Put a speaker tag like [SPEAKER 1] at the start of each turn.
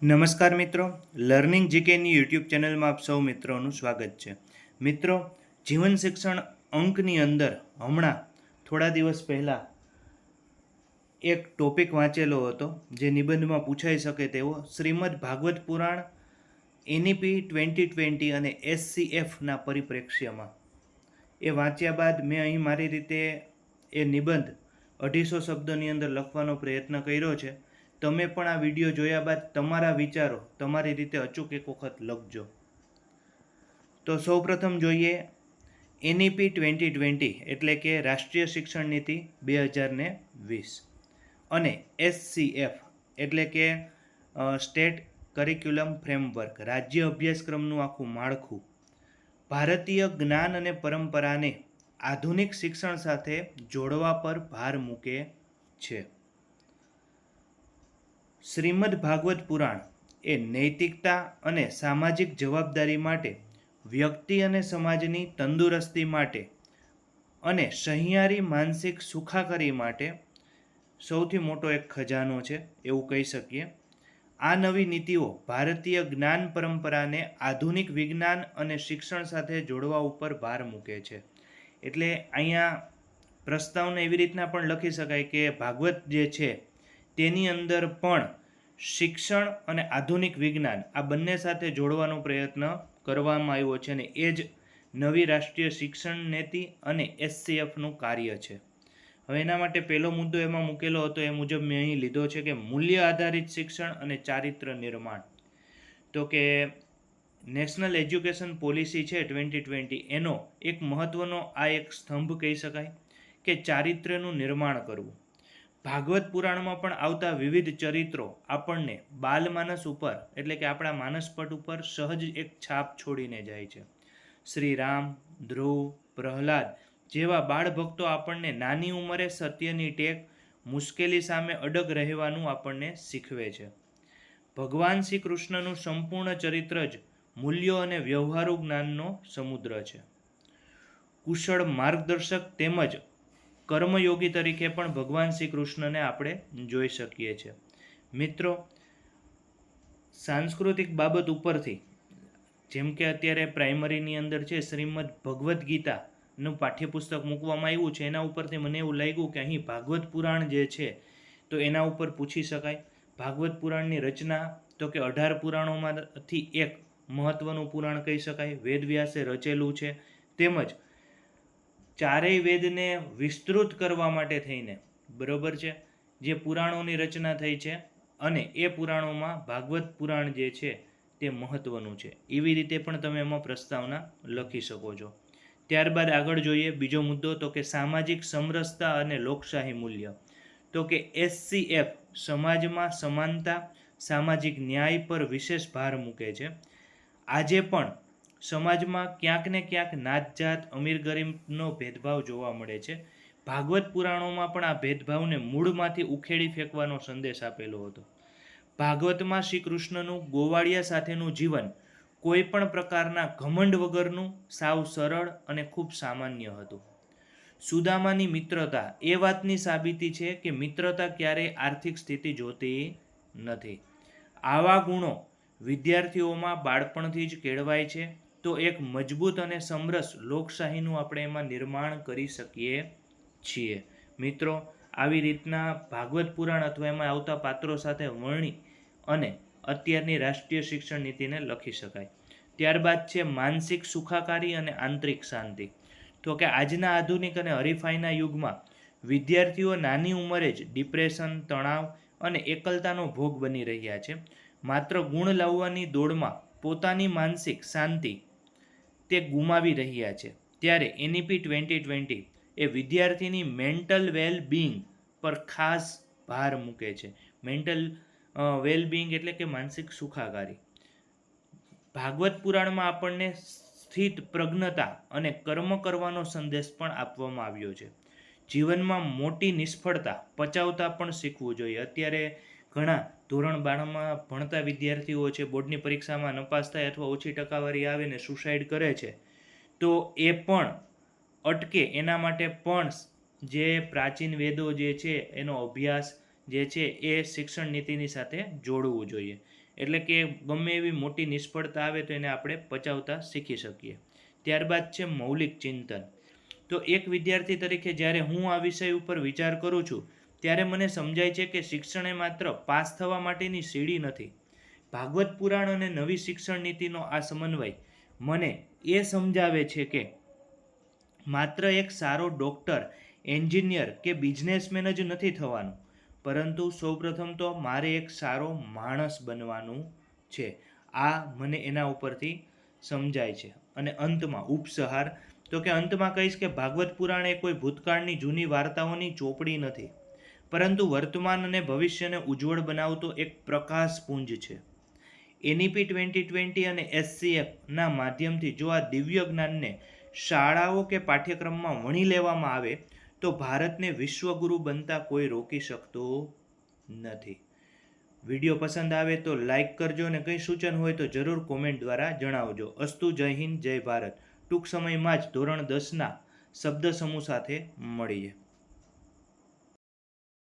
[SPEAKER 1] નમસ્કાર મિત્રો, learning જીકેની YouTube ચેનલમાં આપ સૌ મિત્રોનું સ્વાગત છે. મિત્રો, જીવન શિક્ષણ અંકની અંદર હમણાં થોડા દિવસ પહેલાં એક ટોપિક વાંચેલો હતો જે નિબંધમાં પૂછાઈ શકે તેવો શ્રીમદ ભાગવત પુરાણ એનઈપી 2020 અને SCFના પરિપ્રેક્ષ્યમાં. એ વાંચ્યા બાદ મેં અહીં મારી રીતે એ નિબંધ 250 શબ્દોની અંદર લખવાનો પ્રયત્ન કર્યો છે. તમે પણ આ વિડીયો જોયા બાદ તમારા વિચારો તમારી રીતે અચૂક એક વખત લખજો. તો સૌપ્રથમ જોઈએ એનઈપી 2020 એટલે કે રાષ્ટ્રીય શિક્ષણ નીતિ 2020 અને SCF એટલે કે સ્ટેટ કરિક્યુલમ ફ્રેમવર્ક, રાજ્ય અભ્યાસક્રમનું આખું માળખું ભારતીય જ્ઞાન અને પરંપરાને આધુનિક શિક્ષણ સાથે જોડવા પર ભાર મૂકે છે. શ્રીમદ ભાગવત પુરાણ એ નૈતિકતા અને સામાજિક જવાબદારી માટે, વ્યક્તિ અને સમાજની તંદુરસ્તી માટે અને સહિયારી માનસિક સુખાકારી માટે સૌથી મોટો એક ખજાનો છે એવું કહી શકીએ. આ નવી નીતિઓ ભારતીય જ્ઞાન પરંપરાને આધુનિક વિજ્ઞાન અને શિક્ષણ સાથે જોડવા ઉપર ભાર મૂકે છે. એટલે અહીંયા પ્રસ્તાવને એવી રીતના પણ લખી શકાય કે ભાગવત જે છે તેની અંદર પણ શિક્ષણ અને આધુનિક વિજ્ઞાન આ બંને સાથે જોડવાનો પ્રયત્ન કરવામાં આવ્યો છે અને એ જ નવી રાષ્ટ્રીય શિક્ષણ નીતિ અને SCFનું કાર્ય છે. હવે એના માટે પહેલો મુદ્દો એમાં મૂકેલો હતો એ મુજબ મેં અહીં લીધો છે કે મૂલ્ય આધારિત શિક્ષણ અને ચારિત્ર નિર્માણ. તો કે નેશનલ એજ્યુકેશન પોલિસી છે 2020 એનો એક મહત્ત્વનો આ એક સ્તંભ કહી શકાય કે ચારિત્રનું નિર્માણ કરવું. ભાગવત પુરાણમાં પણ આવતા વિવિધ ચરિત્રો આપણને બાલમાનસ ઉપર એટલે કે આપણા માનસપટ ઉપર સહજ એક છાપ છોડીને જાય છે. શ્રી રામ, ધ્રુવ, પ્રહલાદ જેવા બાળ ભક્તો આપણને નાની ઉંમરે સત્યની ટેક, મુશ્કેલી સામે અડગ રહેવાનું આપણને શીખવે છે. ભગવાન શ્રી કૃષ્ણનું સંપૂર્ણ ચરિત્ર જ મૂલ્યો અને વ્યવહારુ જ્ઞાનનો સમુદ્ર છે. કુશળ માર્ગદર્શક તેમજ કર્મયોગી તરીકે પણ ભગવાન શ્રી કૃષ્ણને આપણે જોઈ શકીએ છીએ. મિત્રો, સાંસ્કૃતિક બાબત ઉપરથી જેમ કે અત્યારે પ્રાઇમરીની અંદર છે શ્રીમદ ભગવદ્ ગીતાનું પાઠ્યપુસ્તક મૂકવામાં આવ્યું છે, એના ઉપરથી મને એવું લાગ્યું કે અહીં ભાગવત પુરાણ જે છે તો એના ઉપર પૂછી શકાય. ભાગવત પુરાણની રચના તો કે 18 પુરાણોમાંથી એક મહત્ત્વનું પુરાણ કહી શકાય, વેદવ્યાસે રચેલું છે. તેમજ ચારેય વેદને વિસ્તૃત કરવા માટે થઈને બરોબર છે જે પુરાણોની રચના થઈ છે અને એ પુરાણોમાં ભાગવત પુરાણ જે છે તે મહત્ત્વનું છે. એવી રીતે પણ તમે એમાં પ્રસ્તાવના લખી શકો છો. ત્યારબાદ આગળ જોઈએ બીજો મુદ્દો તો કે સામાજિક સમરસતા અને લોકશાહી મૂલ્ય. તો કે SCF સમાજમાં સમાનતા, સામાજિક ન્યાય પર વિશેષ ભાર મૂકે છે. આજે પણ સમાજમાં ક્યાંક ને ક્યાંક નાતજાત, અમીર ગરીબનો ભેદભાવ જોવા મળે છે. ભાગવત પુરાણોમાં પણ આ ભેદભાવને મૂળમાંથી ઉખેડી ફેંકવાનો સંદેશ આપેલો હતો. ભાગવતમાં શ્રી કૃષ્ણનું ગોવાળિયા સાથેનું જીવન કોઈ પણ પ્રકારના ઘમંડ વગરનું, સાવ સરળ અને ખૂબ સામાન્ય હતું. સુદામાની મિત્રતા એ વાતની સાબિતી છે કે મિત્રતા ક્યારેય આર્થિક સ્થિતિ જોતી નથી. આવા ગુણો વિદ્યાર્થીઓમાં બાળપણથી જ કેળવાય છે તો એક મજબૂત અને સમરસ લોકશાહીનું આપણે એમાં નિર્માણ કરી શકીએ છીએ. મિત્રો, આવી રીતના ભાગવત પુરાણ અથવા એમાં આવતા પાત્રો સાથે વર્ણી અને અત્યારની રાષ્ટ્રીય શિક્ષણ નીતિને લખી શકાય. ત્યારબાદ છે માનસિક સુખાકારી અને આંતરિક શાંતિ. તો કે આજના આધુનિક અને હરીફાઈના યુગમાં વિદ્યાર્થીઓ નાની ઉંમરે જ ડિપ્રેશન, તણાવ અને એકલતાનો ભોગ બની રહ્યા છે. માત્ર ગુણ લાવવાની દોડમાં પોતાની માનસિક શાંતિ તે ગુમાવી રહ્યા છે. ત્યારે એનઈપી 2020 એ વિદ્યાર્થીની મેન્ટલ વેલબિંગ પર ખાસ ભાર મૂકે છે. મેન્ટલ વેલબિંગ એટલે કે માનસિક સુખાકારી. ભાગવત પુરાણમાં આપણને સ્થિત પ્રજ્ઞતા અને કર્મ કરવાનો સંદેશ પણ આપવામાં આવ્યો છે. જીવનમાં મોટી નિષ્ફળતા પચાવતા પણ શીખવું જોઈએ. અત્યારે ઘણા ધોરણ 12માં ભણતા વિદ્યાર્થીઓ છે, બોર્ડની પરીક્ષામાં નપાસ થાય અથવા ઓછી ટકાવારી આવે ને સુસાઇડ કરે છે. તો એ પણ અટકે એના માટે પણ જે પ્રાચીન વેદો જે છે એનો અભ્યાસ જે છે એ શિક્ષણ નીતિની સાથે જોડવું જોઈએ. એટલે કે ગમે એવી મોટી નિષ્ફળતા આવે તો એને આપણે પચાવતા શીખી શકીએ. ત્યારબાદ છે મૌલિક ચિંતન. તો એક વિદ્યાર્થી તરીકે જ્યારે હું આ વિષય ઉપર વિચાર કરું છું ત્યારે મને સમજાય છે કે શિક્ષણ એ માત્ર પાસ થવા માટેની સીડી નથી. ભાગવત પુરાણ અને નવી શિક્ષણ નીતિનો આ સમન્વય મને એ સમજાવે છે કે માત્ર એક સારો ડૉક્ટર, એન્જિનિયર કે બિઝનેસમેન જ નથી થવાનું, પરંતુ સૌપ્રથમ તો મારે એક સારો માણસ બનવાનું છે. આ મને એના ઉપરથી સમજાય છે. અને અંતમાં ઉપસંહાર, તો કે અંતમાં કહીશ કે ભાગવત પુરાણ એ કોઈ ભૂતકાળની જૂની વાર્તાઓની ચોપડી નથી, પરંતુ વર્તમાન અને ભવિષ્યને ઉજ્જવળ બનાવતો એક પ્રકાશપુંજ છે. NEP 2020 અને SCFના માધ્યમથી જો આ દિવ્ય જ્ઞાનને શાળાઓ કે પાઠ્યક્રમમાં વણી લેવામાં આવે તો ભારતને વિશ્વગુરુ બનતા કોઈ રોકી શકતો નથી. વિડીયો પસંદ આવે તો લાઈક કરજો અને કંઈ સૂચન હોય તો જરૂર કોમેન્ટ દ્વારા જણાવજો. અસ્તુ. જય હિન્દ, જય ભારત. ટૂંક સમયમાં જ ધોરણ 10ના શબ્દ સમૂહ સાથે મળીએ.